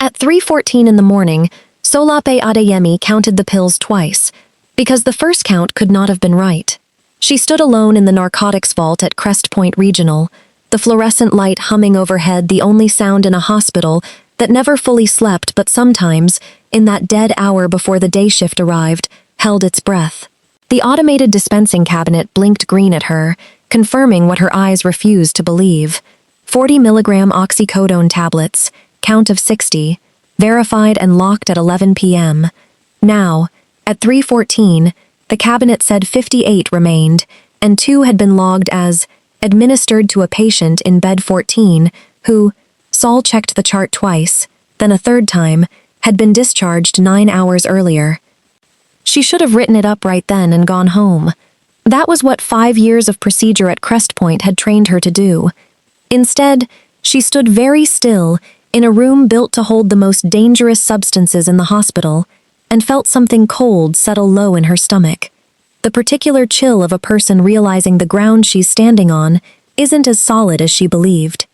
At 3:14 in the morning, Sol Adeyemi counted the pills twice, because the first count could not have been right. She stood alone in the narcotics vault at Crest Point Regional, the fluorescent light humming overhead, the only sound in a hospital that never fully slept but sometimes, in that dead hour before the day shift arrived, held its breath. The automated dispensing cabinet blinked green at her, confirming what her eyes refused to believe. 40 milligram oxycodone tablets, count of 60, verified and locked at 11 p.m. Now, at 3:14, the cabinet said 58 remained, and 2 had been logged as administered to a patient in bed 14 who, Sol checked the chart twice, then a third time, had been discharged 9 hours earlier. She should have written it up right then and gone home. That was what 5 years of procedure at Crest Point had trained her to do. Instead, she stood very still in a room built to hold the most dangerous substances in the hospital, and felt something cold settle low in her stomach. The particular chill of a person realizing the ground she's standing on isn't as solid as she believed.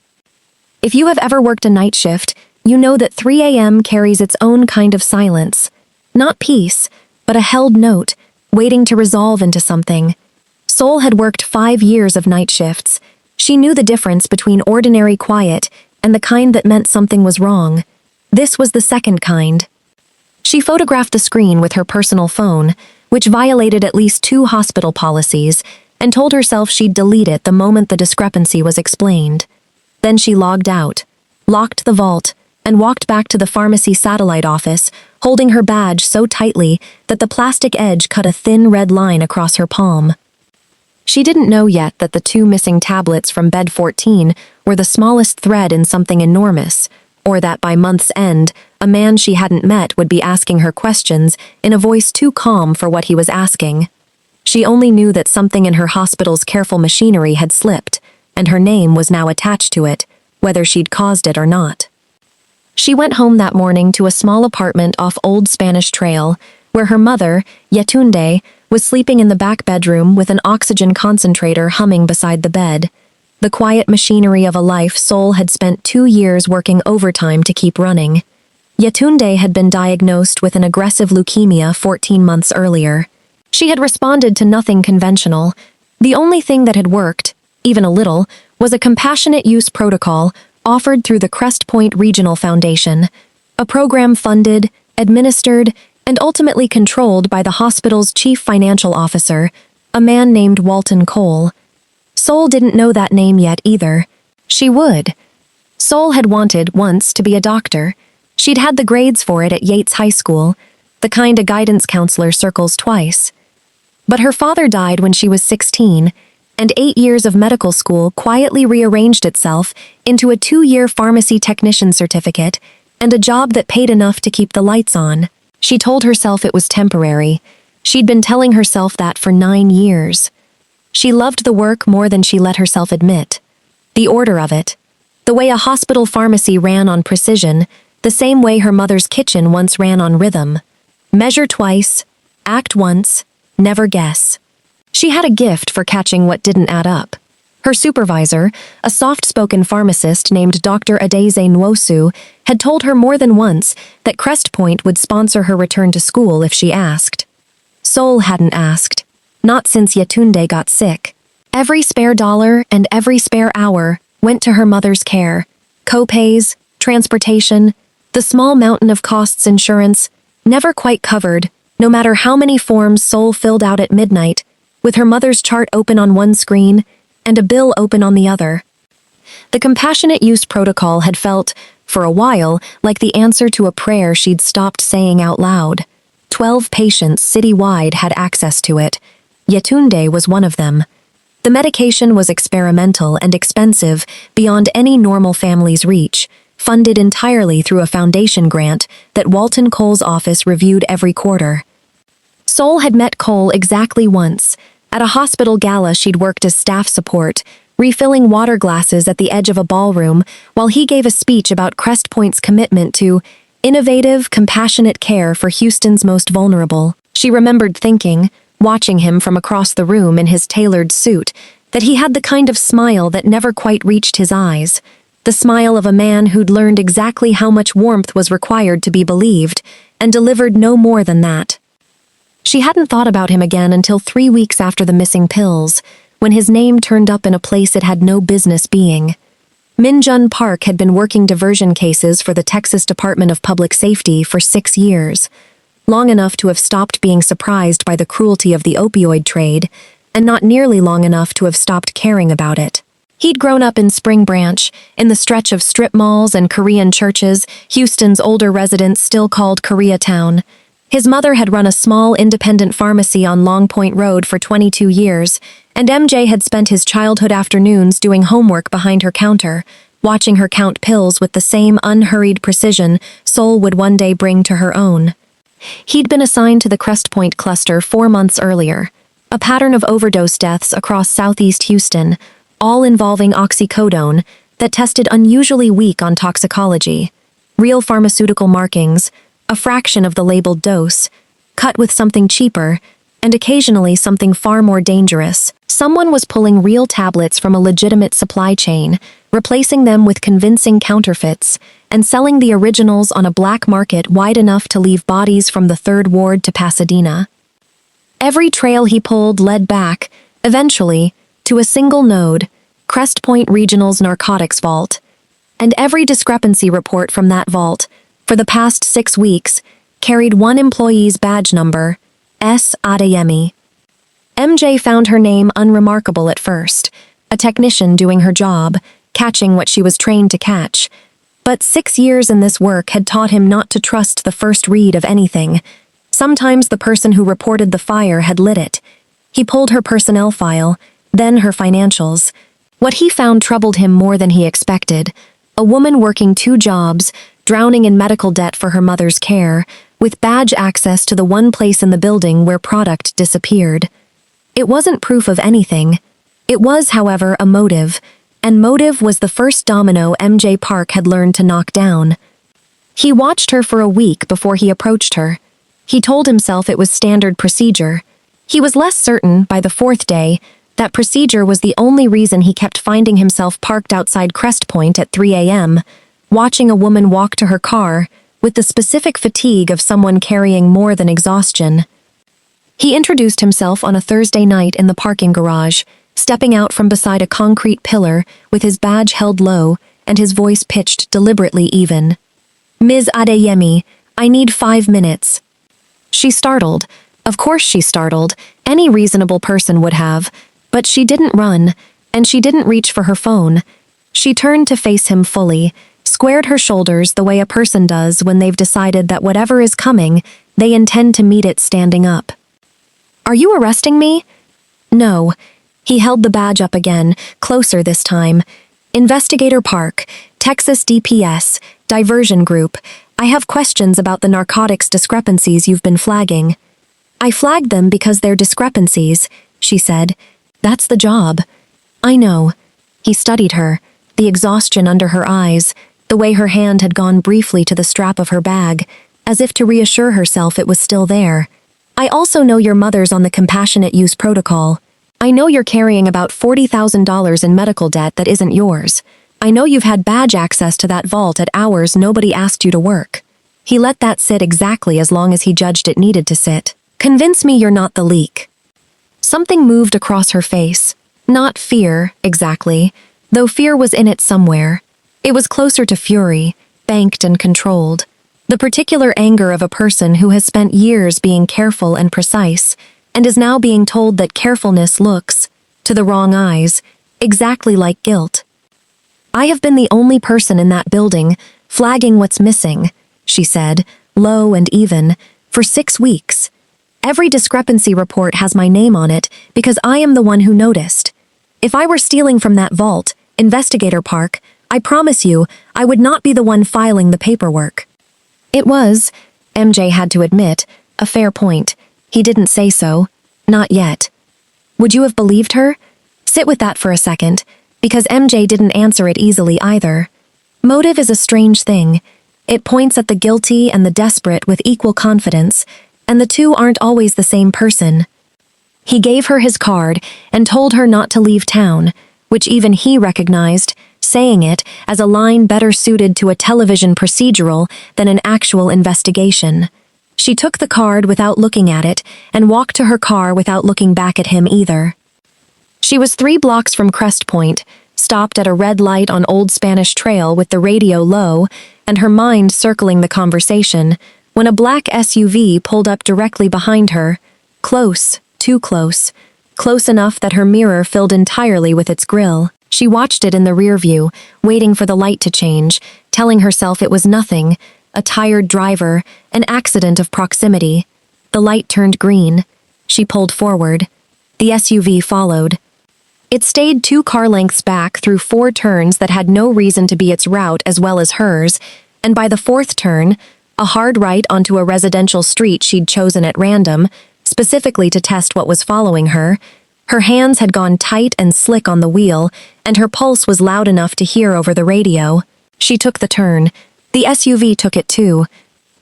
If you have ever worked a night shift, you know that 3 a.m. carries its own kind of silence. Not peace, but a held note, waiting to resolve into something. Sol had worked 5 years of night shifts. She knew the difference between ordinary quiet and the kind that meant something was wrong. This was the second kind. She photographed the screen with her personal phone, which violated at least 2 hospital policies, and told herself she'd delete it the moment the discrepancy was explained. Then she logged out, locked the vault, and walked back to the pharmacy satellite office, holding her badge so tightly that the plastic edge cut a thin red line across her palm. She didn't know yet that the 2 missing tablets from bed 14 were the smallest thread in something enormous, or that by month's end, a man she hadn't met would be asking her questions in a voice too calm for what he was asking. She only knew that something in her hospital's careful machinery had slipped, and her name was now attached to it, whether she'd caused it or not. She went home that morning to a small apartment off Old Spanish Trail, where her mother, Yetunde, was sleeping in the back bedroom with an oxygen concentrator humming beside the bed. The quiet machinery of a life Sol had spent 2 years working overtime to keep running. Yetunde had been diagnosed with an aggressive leukemia 14 months earlier. She had responded to nothing conventional. The only thing that had worked, even a little, was a compassionate use protocol offered through the Crest Point Regional Foundation, a program funded, administered, and ultimately controlled by the hospital's chief financial officer, a man named Walton Cole. Sol didn't know that name yet either. She would. Sol had wanted, once, to be a doctor. She'd had the grades for it at Yates High School, the kind a guidance counselor circles twice. But her father died when she was 16, and 8 years of medical school quietly rearranged itself into a 2-year pharmacy technician certificate and a job that paid enough to keep the lights on. She told herself it was temporary. She'd been telling herself that for 9 years. She loved the work more than she let herself admit. The order of it. The way a hospital pharmacy ran on precision, the same way her mother's kitchen once ran on rhythm. Measure twice, act once, never guess. She had a gift for catching what didn't add up. Her supervisor, a soft-spoken pharmacist named Dr. Adeze Nwosu, had told her more than once that Crest Point would sponsor her return to school if she asked. Sol hadn't asked. Not since Yetunde got sick. Every spare dollar and every spare hour went to her mother's care. Co-pays, transportation, the small mountain of costs insurance, never quite covered, no matter how many forms Sol filled out at midnight, with her mother's chart open on one screen and a bill open on the other. The compassionate use protocol had felt, for a while, like the answer to a prayer she'd stopped saying out loud. 12 patients citywide had access to it. Yetunde was one of them. The medication was experimental and expensive beyond any normal family's reach, funded entirely through a foundation grant that Walton Cole's office reviewed every quarter. Sol had met Cole exactly once, at a hospital gala she'd worked as staff support, refilling water glasses at the edge of a ballroom while he gave a speech about Crest Point's commitment to innovative, compassionate care for Houston's most vulnerable. She remembered thinking, watching him from across the room in his tailored suit, that he had the kind of smile that never quite reached his eyes, the smile of a man who'd learned exactly how much warmth was required to be believed, and delivered no more than that. She hadn't thought about him again until 3 weeks after the missing pills, when his name turned up in a place it had no business being. Minjun Park had been working diversion cases for the Texas Department of Public Safety for 6 years, long enough to have stopped being surprised by the cruelty of the opioid trade, and not nearly long enough to have stopped caring about it. He'd grown up in Spring Branch, in the stretch of strip malls and Korean churches Houston's older residents still called Koreatown. His mother had run a small independent pharmacy on Long Point Road for 22 years, and MJ had spent his childhood afternoons doing homework behind her counter, watching her count pills with the same unhurried precision Sol would one day bring to her own. He'd been assigned to the Crest Point cluster 4 months earlier, a pattern of overdose deaths across southeast Houston, all involving oxycodone, that tested unusually weak on toxicology. Real pharmaceutical markings, a fraction of the labeled dose, cut with something cheaper, and occasionally something far more dangerous. Someone was pulling real tablets from a legitimate supply chain, replacing them with convincing counterfeits, and selling the originals on a black market wide enough to leave bodies from the 3rd Ward to Pasadena. Every trail he pulled led back, eventually, to a single node, Crest Point Regional's narcotics vault. And every discrepancy report from that vault, for the past 6 weeks, carried one employee's badge number, Sol Adeyemi. MJ found her name unremarkable at first, a technician doing her job, catching what she was trained to catch. But 6 years in this work had taught him not to trust the first read of anything. Sometimes the person who reported the fire had lit it. He pulled her personnel file, then her financials. What he found troubled him more than he expected. A woman working 2 jobs, drowning in medical debt for her mother's care, with badge access to the one place in the building where product disappeared. It wasn't proof of anything. It was, however, a motive, and motive was the first domino MJ Park had learned to knock down. He watched her for a week before he approached her. He told himself it was standard procedure. He was less certain, by the 4th day, that procedure was the only reason he kept finding himself parked outside Crest Point at 3 a.m., watching a woman walk to her car, with the specific fatigue of someone carrying more than exhaustion. He introduced himself on a Thursday night in the parking garage, stepping out from beside a concrete pillar with his badge held low and his voice pitched deliberately even. "Ms. Adeyemi, I need 5 minutes." She startled. Of course she startled. Any reasonable person would have. But she didn't run, and she didn't reach for her phone. She turned to face him fully, squared her shoulders the way a person does when they've decided that whatever is coming, they intend to meet it standing up. "Are you arresting me?" "No." He held the badge up again, closer this time. "Investigator Park, Texas DPS, Diversion Group. I have questions about the narcotics discrepancies you've been flagging." "I flagged them because they're discrepancies," she said. "That's the job." "I know." He studied her, the exhaustion under her eyes, the way her hand had gone briefly to the strap of her bag, as if to reassure herself it was still there. "I also know your mother's on the compassionate use protocol. I know you're carrying about $40,000 in medical debt that isn't yours. I know you've had badge access to that vault at hours nobody asked you to work." He let that sit exactly as long as he judged it needed to sit. "Convince me you're not the leak." Something moved across her face. Not fear, exactly, though fear was in it somewhere. It was closer to fury, banked and controlled. The particular anger of a person who has spent years being careful and precise, and is now being told that carefulness looks, to the wrong eyes, exactly like guilt. "I have been the only person in that building, flagging what's missing," she said, low and even, "for 6 weeks. Every discrepancy report has my name on it because I am the one who noticed. If I were stealing from that vault, Investigator Park, I promise you, I would not be the one filing the paperwork." It was, MJ had to admit, a fair point. He didn't say so. Not yet. Would you have believed her? Sit with that for a second, because MJ didn't answer it easily either. Motive is a strange thing. It points at the guilty and the desperate with equal confidence, and the two aren't always the same person. He gave her his card and told her not to leave town, which even he recognized, saying it as a line better suited to a television procedural than an actual investigation. She took the card without looking at it and walked to her car without looking back at him either. She was 3 blocks from Crest Point, stopped at a red light on Old Spanish Trail with the radio low and her mind circling the conversation, when a black SUV pulled up directly behind her. Close, too close. Close enough that her mirror filled entirely with its grille. She watched it in the rear view, waiting for the light to change, telling herself it was nothing, a tired driver, an accident of proximity. The light turned green. She pulled forward. The SUV followed. It stayed 2 car lengths back through 4 turns that had no reason to be its route as well as hers, and by the 4th turn, a hard right onto a residential street she'd chosen at random, specifically to test what was following her. Her hands had gone tight and slick on the wheel, and her pulse was loud enough to hear over the radio. She took the turn. The SUV took it too.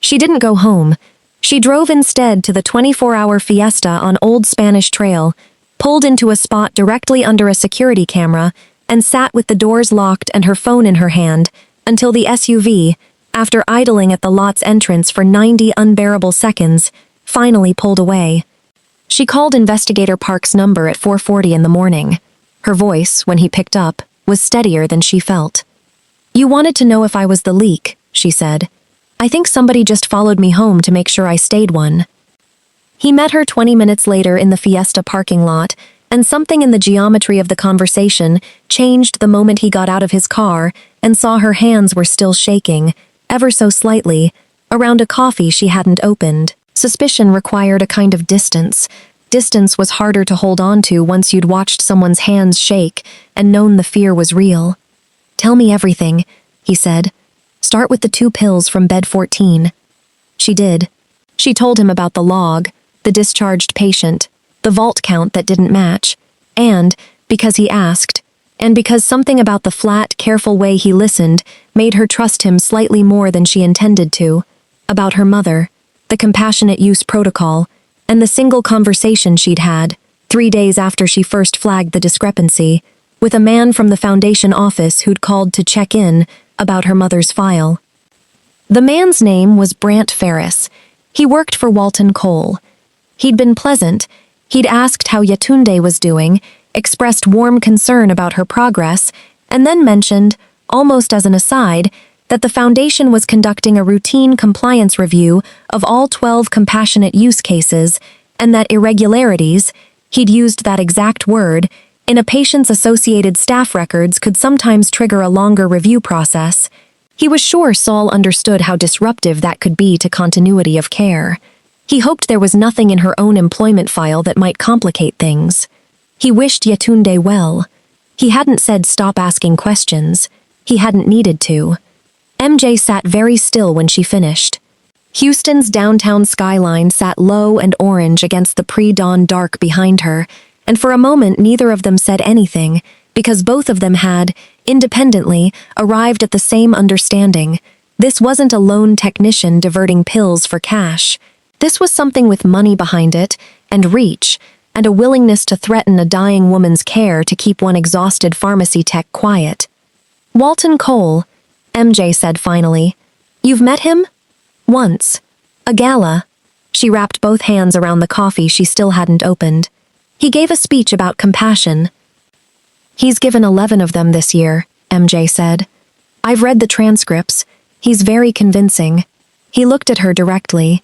She didn't go home. She drove instead to the 24-hour Fiesta on Old Spanish Trail, pulled into a spot directly under a security camera, and sat with the doors locked and her phone in her hand until the SUV, after idling at the lot's entrance for 90 unbearable seconds, finally pulled away. She called Investigator Park's number at 4:40 in the morning. Her voice, when he picked up, was steadier than she felt. "You wanted to know if I was the leak," she said. "I think somebody just followed me home to make sure I stayed one." He met her 20 minutes later in the Fiesta parking lot, and something in the geometry of the conversation changed the moment he got out of his car and saw her hands were still shaking, ever so slightly, around a coffee she hadn't opened. Suspicion required a kind of distance. Distance was harder to hold on to once you'd watched someone's hands shake and known the fear was real. "Tell me everything," he said. "Start with the 2 pills from bed 14. She did. She told him about the log, the discharged patient, the vault count that didn't match, and, because he asked, and because something about the flat, careful way he listened made her trust him slightly more than she intended to, about her mother, the compassionate use protocol, and the single conversation she'd had, 3 days after she first flagged the discrepancy, with a man from the Foundation office who'd called to check in about her mother's file. The man's name was Brant Ferris. He worked for Walton Cole. He'd been pleasant. He'd asked how Yatunde was doing, expressed warm concern about her progress, and then mentioned, almost as an aside, that the Foundation was conducting a routine compliance review of all 12 compassionate use cases, and that irregularities, he'd used that exact word, in a patient's associated staff records could sometimes trigger a longer review process. He was sure Sol understood how disruptive that could be to continuity of care. He hoped there was nothing in her own employment file that might complicate things. He wished Yatunde well. He hadn't said stop asking questions. He hadn't needed to. MJ sat very still when she finished. Houston's downtown skyline sat low and orange against the pre-dawn dark behind her, and for a moment neither of them said anything, because both of them had, independently, arrived at the same understanding. This wasn't a lone technician diverting pills for cash. This was something with money behind it, and reach, and a willingness to threaten a dying woman's care to keep one exhausted pharmacy tech quiet. "Walton Cole," MJ said finally. "You've met him?" "Once. A gala." She wrapped both hands around the coffee she still hadn't opened. "He gave a speech about compassion." "He's given 11 of them this year," MJ said. "I've read the transcripts. He's very convincing." He looked at her directly.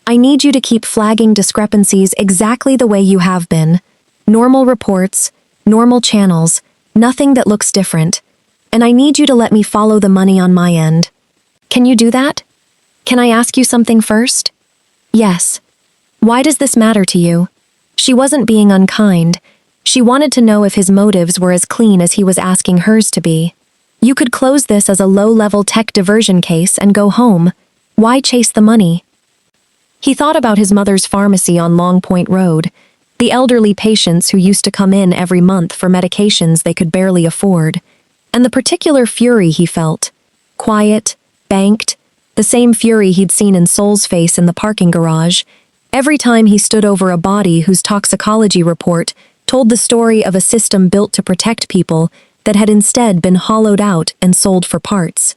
"I need you to keep flagging discrepancies exactly the way you have been. Normal reports, normal channels, nothing that looks different. And I need you to let me follow the money on my end. Can you do that? Can I ask you something first?" "Yes." "Why does this matter to you?" She wasn't being unkind. She wanted to know if his motives were as clean as he was asking hers to be. You could close this as a low-level tech diversion case and go home. Why chase the money? He thought about his mother's pharmacy on Long Point Road, the elderly patients who used to come in every month for medications they could barely afford, and the particular fury he felt. Quiet, banked, the same fury he'd seen in Sol's face in the parking garage, every time he stood over a body whose toxicology report told the story of a system built to protect people that had instead been hollowed out and sold for parts.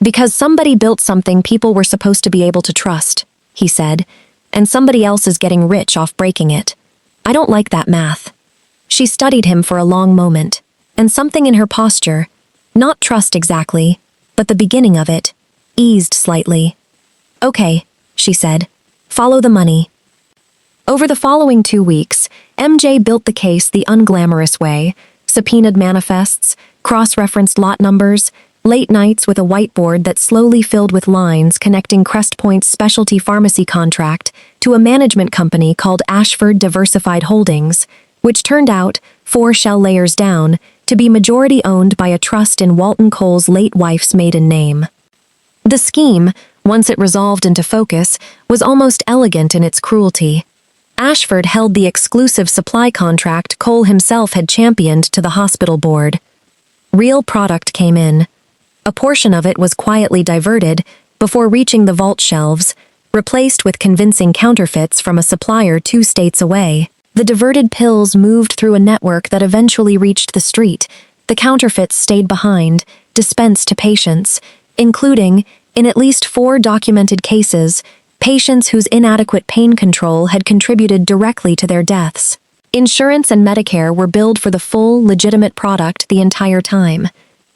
"Because somebody built something people were supposed to be able to trust," he said, "and somebody else is getting rich off breaking it. I don't like that math." She studied him for a long moment, and something in her posture, not trust exactly, but the beginning of it, eased slightly. "Okay," she said, "follow the money." Over the following 2 weeks, MJ built the case the unglamorous way, subpoenaed manifests, cross-referenced lot numbers, late nights with a whiteboard that slowly filled with lines connecting Crest Point's specialty pharmacy contract to a management company called Ashford Diversified Holdings, which turned out, 4 shell layers down, to be majority owned by a trust in Walton Cole's late wife's maiden name. The scheme, once it resolved into focus, was almost elegant in its cruelty. Ashford held the exclusive supply contract Cole himself had championed to the hospital board. Real product came in. A portion of it was quietly diverted before reaching the vault shelves, replaced with convincing counterfeits from a supplier 2 states away. The diverted pills moved through a network that eventually reached the street. The counterfeits stayed behind, dispensed to patients, including, in at least 4 documented cases, patients whose inadequate pain control had contributed directly to their deaths. Insurance and Medicare were billed for the full, legitimate product the entire time.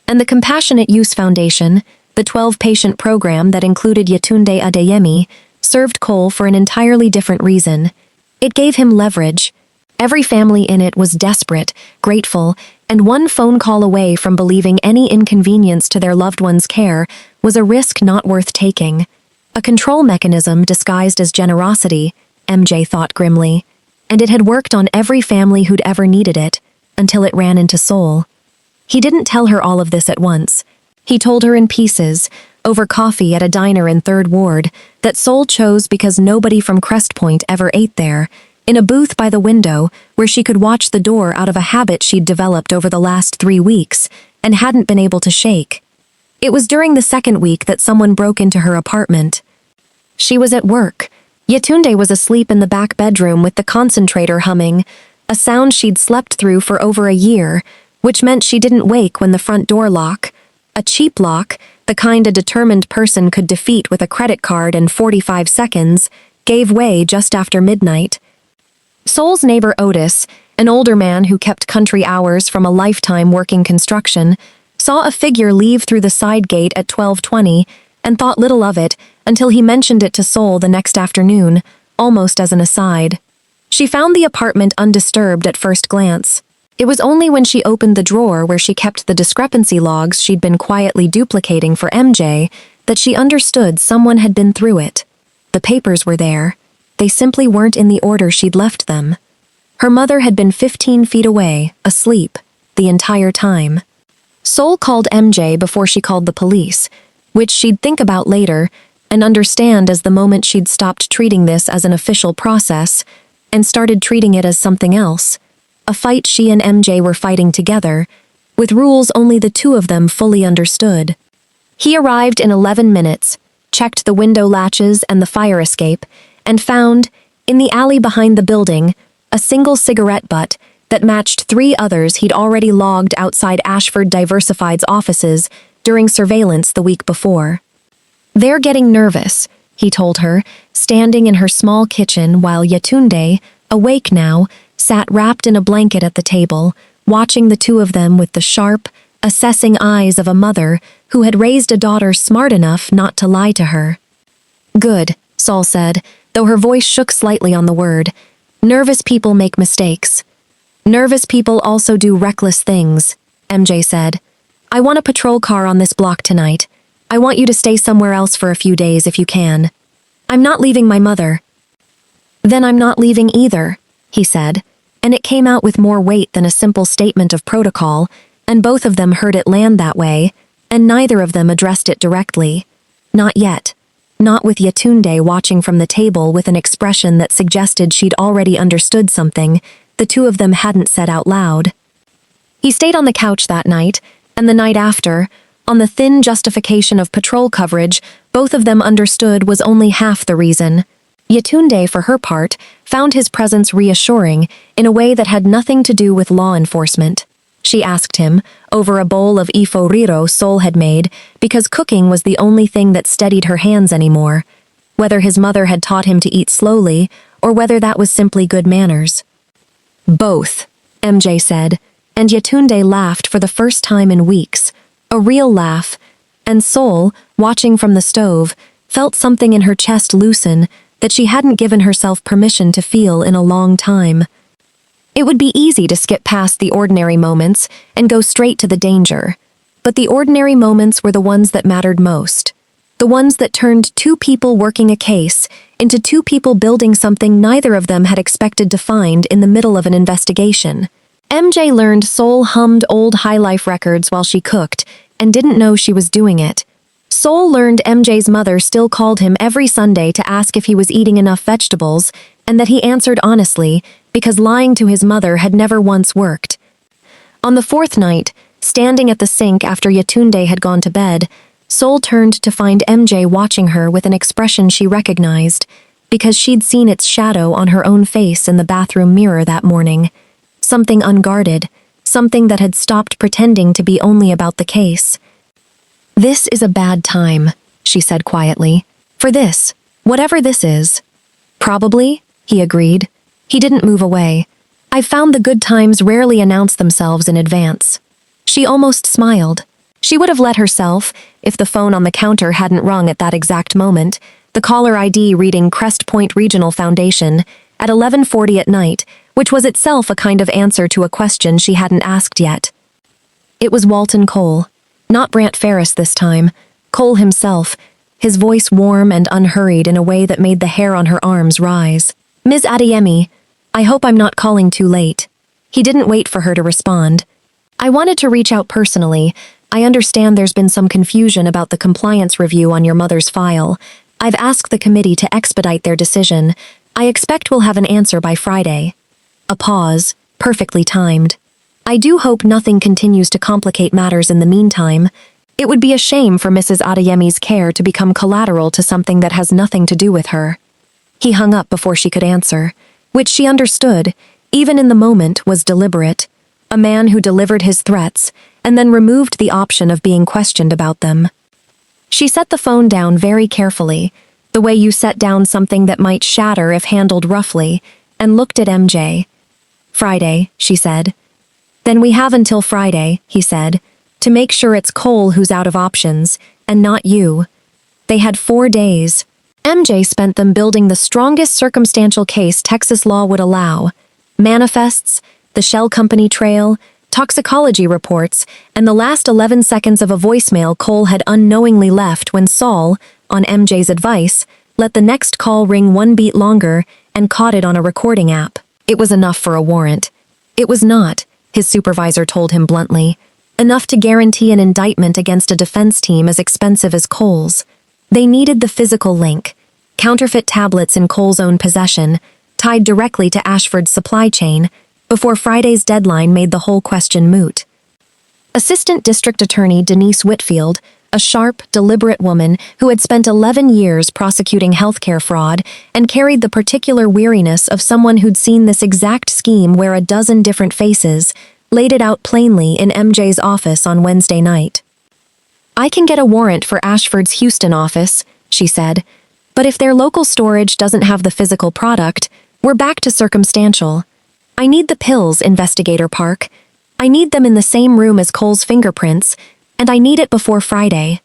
And the Compassionate Use Foundation, the 12-patient program that included Yetunde Adeyemi, served Cole for an entirely different reason. It gave him leverage. Every family in it was desperate, grateful, and one phone call away from believing any inconvenience to their loved one's care was a risk not worth taking. A control mechanism disguised as generosity, MJ thought grimly, and it had worked on every family who'd ever needed it, until it ran into Sol. He didn't tell her all of this at once. He told her in pieces, over coffee at a diner in 3rd Ward, that Sol chose because nobody from Crest Point ever ate there, in a booth by the window where she could watch the door out of a habit she'd developed over the last 3 weeks and hadn't been able to shake. It was during the 2nd week that someone broke into her apartment. She was at work. Yetunde was asleep in the back bedroom with the concentrator humming, a sound she'd slept through for over a year, which meant she didn't wake when the front door lock, a cheap lock, the kind a determined person could defeat with a credit card in 45 seconds, gave way just after midnight. Sol's neighbor Otis, an older man who kept country hours from a lifetime working construction, saw a figure leave through the side gate at 12:20 and thought little of it until he mentioned it to Sol the next afternoon, almost as an aside. She found the apartment undisturbed at first glance. It was only when she opened the drawer where she kept the discrepancy logs she'd been quietly duplicating for MJ that she understood someone had been through it. The papers were there. They simply weren't in the order she'd left them. Her mother had been 15 feet away, asleep, the entire time. Sol called MJ before she called the police, which she'd think about later and understand as the moment she'd stopped treating this as an official process and started treating it as something else, a fight she and MJ were fighting together, with rules only the 2 of them fully understood. He arrived in 11 minutes, checked the window latches and the fire escape, and found, in the alley behind the building, a single cigarette butt that matched 3 others he'd already logged outside Ashford Diversified's offices during surveillance the week before. "They're getting nervous," he told her, standing in her small kitchen while Yetunde, awake now, sat wrapped in a blanket at the table, watching the 2 of them with the sharp, assessing eyes of a mother who had raised a daughter smart enough not to lie to her. "Good," Sol said, though her voice shook slightly on the word. "Nervous people make mistakes. Nervous people also do reckless things," MJ said. "I want a patrol car on this block tonight. I want you to stay somewhere else for a few days if you can. I'm not leaving my mother." "Then I'm not leaving either," he said, and it came out with more weight than a simple statement of protocol, and both of them heard it land that way, and neither of them addressed it directly. Not yet. Not with Yetunde watching from the table with an expression that suggested she'd already understood something the 2 of them hadn't said out loud. He stayed on the couch that night, and the night after, on the thin justification of patrol coverage both of them understood was only half the reason. Yetunde, for her part, found his presence reassuring in a way that had nothing to do with law enforcement. she asked him, over a bowl of iforiro Sol had made, because cooking was the only thing that steadied her hands anymore, whether his mother had taught him to eat slowly, or whether that was simply good manners. Both, MJ said, and Yetunde laughed for the first time in weeks, a real laugh, and Sol, watching from the stove, felt something in her chest loosen that she hadn't given herself permission to feel in a long time. It would be easy to skip past the ordinary moments and go straight to the danger, but the ordinary moments were the ones that mattered most, the ones that turned two people working a case into two people building something neither of them had expected to find in the middle of an investigation. MJ learned Sol hummed old High Life records while she cooked and didn't know she was doing it. Sol learned MJ's mother still called him every Sunday to ask if he was eating enough vegetables, and that he answered honestly because lying to his mother had never once worked. On the fourth night, standing at the sink after Yetunde had gone to bed, Sol turned to find MJ watching her with an expression she recognized, because she'd seen its shadow on her own face in the bathroom mirror that morning. Something unguarded, something that had stopped pretending to be only about the case. "This is a bad time," she said quietly. "For this, whatever this is." "Probably," he agreed. He didn't move away. "I've found the good times rarely announce themselves in advance." She almost smiled. She would have let herself, if the phone on the counter hadn't rung at that exact moment, the caller ID reading Crest Point Regional Foundation, at 11:40 at night, which was itself a kind of answer to a question she hadn't asked yet. It was Walton Cole. Not Brant Ferris this time. Cole himself, his voice warm and unhurried in a way that made the hair on her arms rise. "Ms. Adeyemi, I hope I'm not calling too late." He didn't wait for her to respond. "I wanted to reach out personally. I understand there's been some confusion about the compliance review on your mother's file. I've asked the committee to expedite their decision. I expect we'll have an answer by Friday." A pause, perfectly timed. "I do hope nothing continues to complicate matters in the meantime. It would be a shame for Mrs. Adeyemi's care to become collateral to something that has nothing to do with her." He hung up before she could answer, which she understood, even in the moment, was deliberate. A man who delivered his threats and then removed the option of being questioned about them. She set the phone down very carefully, the way you set down something that might shatter if handled roughly, and looked at MJ. "Friday," she said. "Then we have until Friday," he said, "to make sure it's Cole who's out of options, and not you." They had 4 days. MJ spent them building the strongest circumstantial case Texas law would allow. Manifests, the shell company trail, toxicology reports, and the last 11 seconds of a voicemail Cole had unknowingly left when Sol, on MJ's advice, let the next call ring 1 beat longer and caught it on a recording app. It was enough for a warrant. It was not, his supervisor told him bluntly, enough to guarantee an indictment against a defense team as expensive as Cole's. They needed the physical link, counterfeit tablets in Cole's own possession, tied directly to Ashford's supply chain, before Friday's deadline made the whole question moot. Assistant District Attorney Denise Whitfield, a sharp, deliberate woman who had spent 11 years prosecuting healthcare fraud and carried the particular weariness of someone who'd seen this exact scheme wear a dozen different faces, laid it out plainly in MJ's office on Wednesday night. "I can get a warrant for Ashford's Houston office," she said, "but if their local storage doesn't have the physical product, we're back to circumstantial. I need the pills, Investigator Park. I need them in the same room as Cole's fingerprints, and I need it before Friday."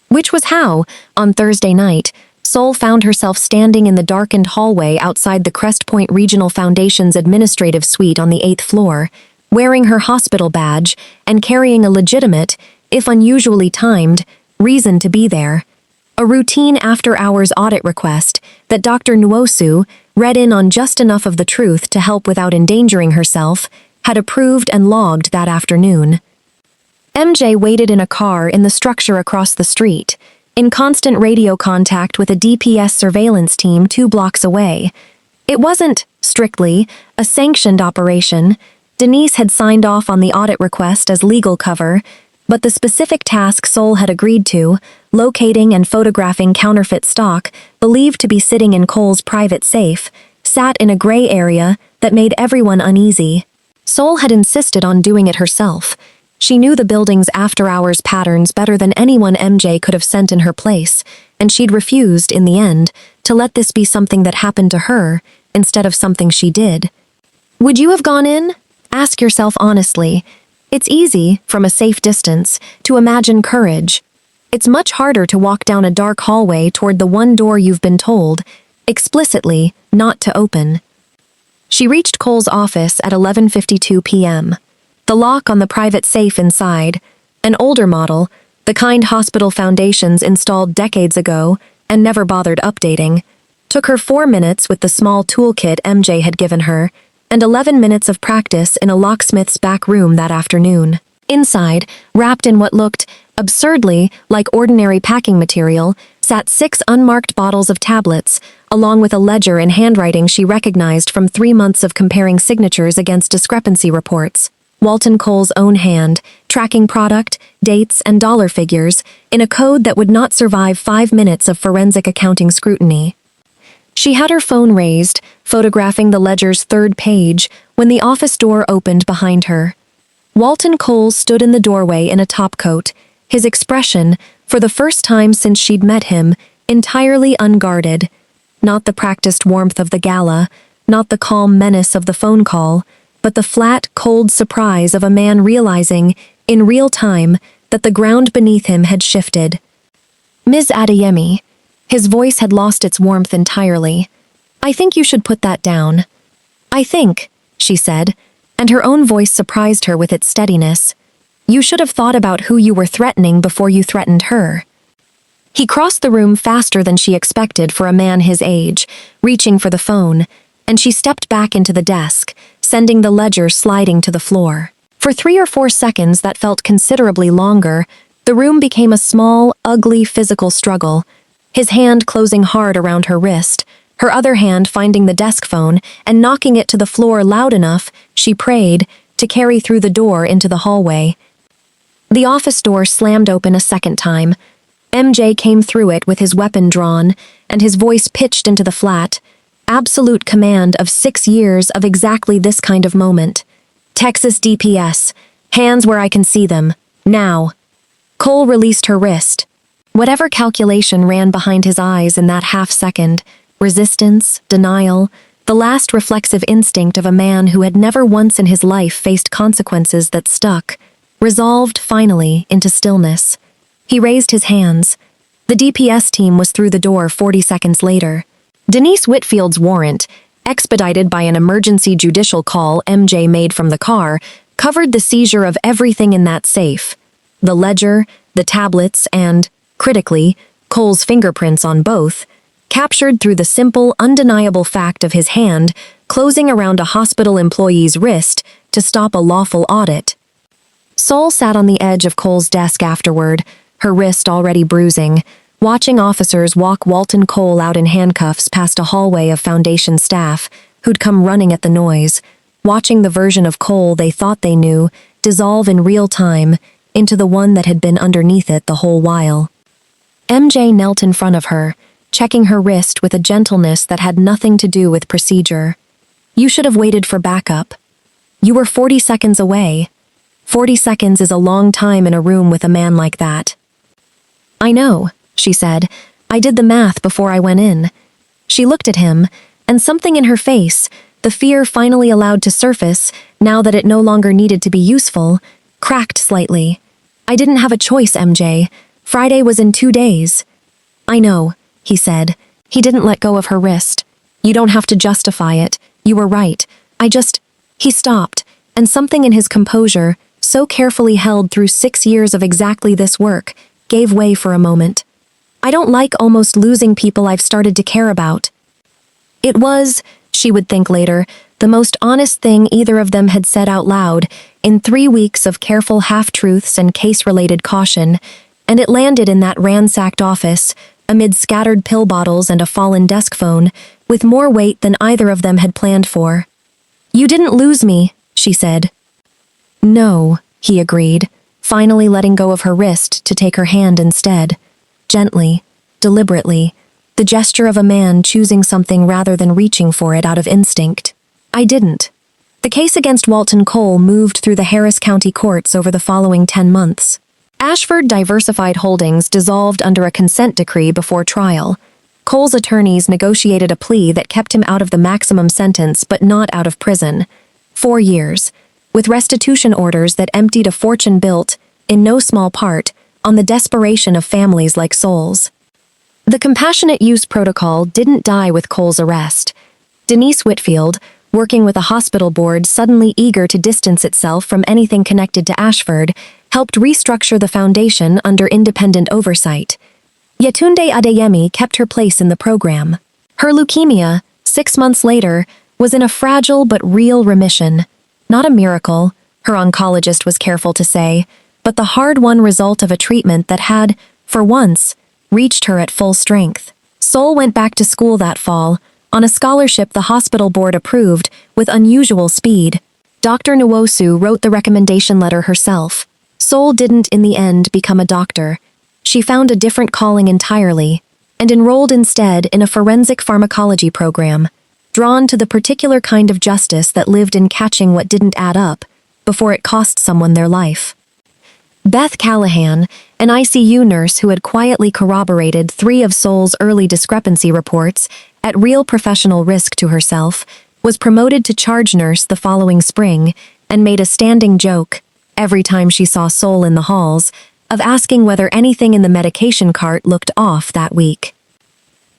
Which was how, on Thursday night, Sol found herself standing in the darkened hallway outside the Crest Point Regional Foundation's administrative suite on the 8th floor, wearing her hospital badge and carrying a legitimate, if unusually timed, reason to be there. A routine after-hours audit request that Dr. Nwosu, read in on just enough of the truth to help without endangering herself, had approved and logged that afternoon. MJ waited in a car in the structure across the street, in constant radio contact with a DPS surveillance team 2 blocks away. It wasn't, strictly, a sanctioned operation. Denise had signed off on the audit request as legal cover, but the specific task Sol had agreed to, locating and photographing counterfeit stock believed to be sitting in Cole's private safe, sat in a gray area that made everyone uneasy. Sol had insisted on doing it herself. She knew the building's after-hours patterns better than anyone MJ could have sent in her place, and she'd refused, in the end, to let this be something that happened to her instead of something she did. Would you have gone in? Ask yourself honestly. It's easy, from a safe distance, to imagine courage. It's much harder to walk down a dark hallway toward the one door you've been told, explicitly, not to open. She reached Cole's office at 11:52 p.m. The lock on the private safe inside, an older model, the kind hospital foundations installed decades ago and never bothered updating, took her 4 minutes with the small toolkit MJ had given her, and 11 minutes of practice in a locksmith's back room that afternoon. Inside, wrapped in what looked, absurdly, like ordinary packing material, sat 6 unmarked bottles of tablets, along with a ledger in handwriting she recognized from 3 months of comparing signatures against discrepancy reports. Walton Cole's own hand, tracking product, dates, and dollar figures, in a code that would not survive 5 minutes of forensic accounting scrutiny. She had her phone raised, photographing the ledger's 3rd page, when the office door opened behind her. Walton Cole stood in the doorway in a topcoat, his expression, for the first time since she'd met him, entirely unguarded. Not the practiced warmth of the gala, not the calm menace of the phone call, but the flat, cold surprise of a man realizing, in real time, that the ground beneath him had shifted. Ms. Adeyemi. His voice had lost its warmth entirely. I think you should put that down. I think, she said, and her own voice surprised her with its steadiness. You should have thought about who you were threatening before you threatened her. He crossed the room faster than she expected for a man his age, reaching for the phone, and she stepped back into the desk, sending the ledger sliding to the floor. For 3 or 4 seconds that felt considerably longer, the room became a small, ugly physical struggle, his hand closing hard around her wrist, her other hand finding the desk phone and knocking it to the floor loud enough, she prayed, to carry through the door into the hallway. The office door slammed open a second time. MJ came through it with his weapon drawn, and his voice pitched into the flat, absolute command of 6 years of exactly this kind of moment. Texas DPS. Hands where I can see them. Now. Cole released her wrist. Whatever calculation ran behind his eyes in that half-second, resistance, denial, the last reflexive instinct of a man who had never once in his life faced consequences that stuck, resolved finally into stillness. He raised his hands. The DPS team was through the door 40 seconds later. Denise Whitfield's warrant, expedited by an emergency judicial call MJ made from the car, covered the seizure of everything in that safe. The ledger, the tablets, and, critically, Cole's fingerprints on both, captured through the simple, undeniable fact of his hand closing around a hospital employee's wrist to stop a lawful audit. Sol sat on the edge of Cole's desk afterward, her wrist already bruising, watching officers walk Walton Cole out in handcuffs past a hallway of Foundation staff who'd come running at the noise, watching the version of Cole they thought they knew dissolve in real time into the one that had been underneath it the whole while. MJ knelt in front of her, checking her wrist with a gentleness that had nothing to do with procedure. You should have waited for backup. You were 40 seconds away. 40 seconds is a long time in a room with a man like that. I know, she said. I did the math before I went in. She looked at him, and something in her face, the fear finally allowed to surface, now that it no longer needed to be useful, cracked slightly. I didn't have a choice, MJ. Friday was in 2 days. I know, he said. He didn't let go of her wrist. You don't have to justify it. You were right. He stopped, and something in his composure, so carefully held through 6 years of exactly this work, gave way for a moment. I don't like almost losing people I've started to care about. It was, she would think later, the most honest thing either of them had said out loud, in 3 weeks of careful half-truths and case-related caution, and it landed in that ransacked office, amid scattered pill bottles and a fallen desk phone, with more weight than either of them had planned for. You didn't lose me, she said. No, he agreed, finally letting go of her wrist to take her hand instead. Gently, deliberately, the gesture of a man choosing something rather than reaching for it out of instinct. I didn't. The case against Walton Cole moved through the Harris County courts over the following 10 months. Ashford Diversified Holdings dissolved under a consent decree before trial. Cole's attorneys negotiated a plea that kept him out of the maximum sentence but not out of prison. 4 years, with restitution orders that emptied a fortune built, in no small part, on the desperation of families like Sol's. The compassionate use protocol didn't die with Cole's arrest. Denise Whitfield, working with a hospital board suddenly eager to distance itself from anything connected to Ashford, helped restructure the foundation under independent oversight. Yetunde Adeyemi kept her place in the program. Her leukemia, 6 months later, was in a fragile but real remission. Not a miracle, her oncologist was careful to say, but the hard-won result of a treatment that had, for once, reached her at full strength. Sol went back to school that fall, on a scholarship the hospital board approved with unusual speed. Dr. Nwosu wrote the recommendation letter herself. Sol didn't in the end become a doctor. She found a different calling entirely, and enrolled instead in a forensic pharmacology program, drawn to the particular kind of justice that lived in catching what didn't add up before it cost someone their life. Beth Callahan, an ICU nurse who had quietly corroborated 3 of Sol's early discrepancy reports, at real professional risk to herself, was promoted to charge nurse the following spring and made a standing joke, every time she saw Sol in the halls, of asking whether anything in the medication cart looked off that week.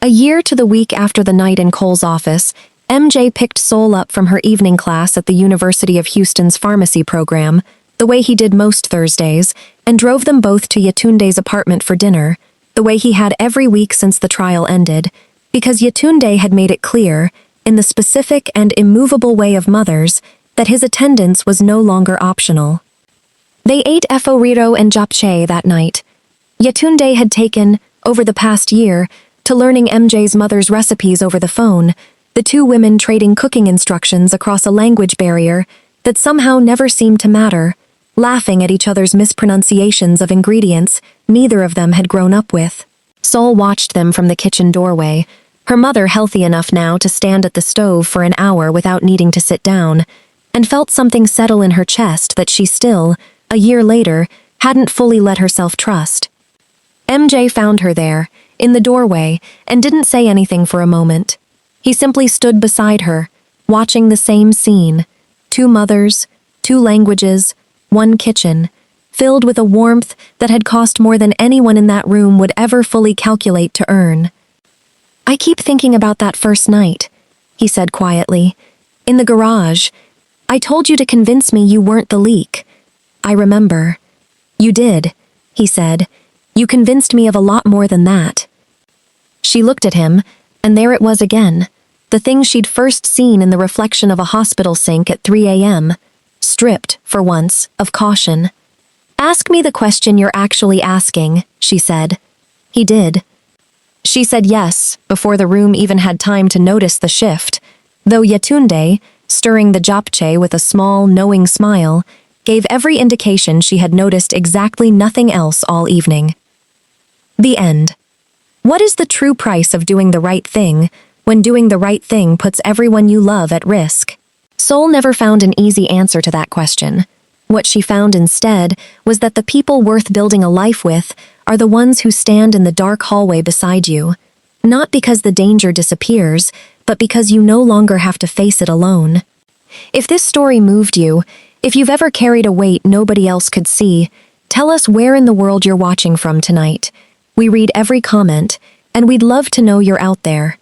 A year to the week after the night in Cole's office, MJ picked Sol up from her evening class at the University of Houston's pharmacy program, the way he did most Thursdays, and drove them both to Yetunde's apartment for dinner, the way he had every week since the trial ended, because Yetunde had made it clear, in the specific and immovable way of mothers, that his attendance was no longer optional. They ate efforiro and japchae that night. Yetunde had taken, over the past year, to learning MJ's mother's recipes over the phone, the 2 women trading cooking instructions across a language barrier that somehow never seemed to matter, laughing at each other's mispronunciations of ingredients neither of them had grown up with. Sol watched them from the kitchen doorway, her mother healthy enough now to stand at the stove for an hour without needing to sit down, and felt something settle in her chest that she still, a year later, hadn't fully let herself trust. MJ found her there, in the doorway, and didn't say anything for a moment. He simply stood beside her, watching the same scene. 2 mothers, 2 languages, 1 kitchen, filled with a warmth that had cost more than anyone in that room would ever fully calculate to earn. "I keep thinking about that first night," he said quietly. "In the garage. I told you to convince me you weren't the leak. I remember." "You did," he said. "You convinced me of a lot more than that." She looked at him, and there it was again, the thing she'd first seen in the reflection of a hospital sink at 3 a.m., stripped, for once, of caution. "Ask me the question you're actually asking," she said. He did. She said yes, before the room even had time to notice the shift, though Yetunde, stirring the japchae with a small, knowing smile, gave every indication she had noticed exactly nothing else all evening. The end. What is the true price of doing the right thing, when doing the right thing puts everyone you love at risk? Sol never found an easy answer to that question. What she found instead was that the people worth building a life with are the ones who stand in the dark hallway beside you, not because the danger disappears, but because you no longer have to face it alone. If this story moved you, if you've ever carried a weight nobody else could see, tell us where in the world you're watching from tonight. We read every comment, and we'd love to know you're out there.